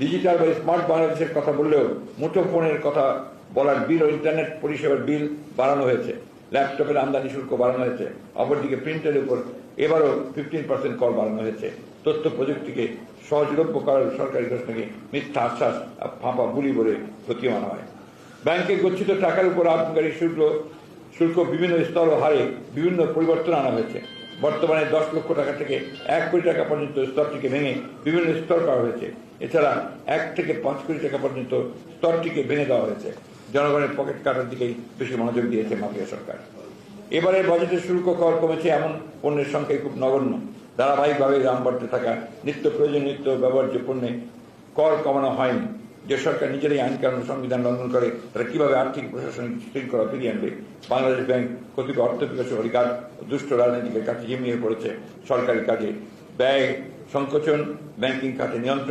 Digital বা smart বাংলাদেশের কথা বললেও মুঠোফোনের কথা বলার বিল ও ইন্টারনেট পরিষেবার বিল বাড়ানো হয়েছে, ল্যাপটপের আমদানি শুল্ক বাড়ানো হয়েছে, অপরদিকে প্রিন্টের উপর এবারও 15% কর বাড়ানো হয়েছে। তথ্য প্রযুক্তিকে সহজলভ্য করার সরকারি ঘোষণাকে মিথ্যা আশ্বাস ফাঁপা বুলি বলে প্রতীয়মান হয়। ব্যাংকে গচ্ছিত টাকার উপর আবগারি শুল্ক বিভিন্ন স্তর ও হারে বিভিন্ন পরিবর্তন আনা হয়েছে। বর্তমানে 10 লক্ষ টাকা থেকে 1 কোটি টাকা পর্যন্ত স্তরটিকে ভেঙে বিভিন্ন স্তর করা হয়েছে। এছাড়া 1 থেকে 5 কোটি টাকা পর্যন্ত স্তরটিকে ভেঙে দেওয়া হয়েছে। জনগণের পকেট কাটার দিকেই বেশি মনোযোগ দিয়েছে মাফিয়া সরকার। এবারের বাজেটের শুল্ক কর কমেছে এমন পণ্যের সংখ্যাই খুব নগণ্য। ধারাবাহিকভাবে দাম বাড়তে থাকা নিত্য প্রয়োজনীয় নিত্য ব্যবহার্য পণ্যে কর কমানো হয়নি। যে সরকার নিজেরাই আইন কানুন সংবিধান লঙ্ঘন করে তারা কিভাবে আর্থিক প্রশাসনিক শৃঙ্খলা ফিরিয়ে আনবে? বাংলাদেশ ব্যাংক কতিপয় অর্থ বিকাশ অধিকার দুষ্ট রাজনীতিকের কাছে ঝিমিয়ে পড়েছে সরকারি কাজে ব্যয় সংকোচন, ব্যাংকিং খাতে নিয়ন্ত্রণ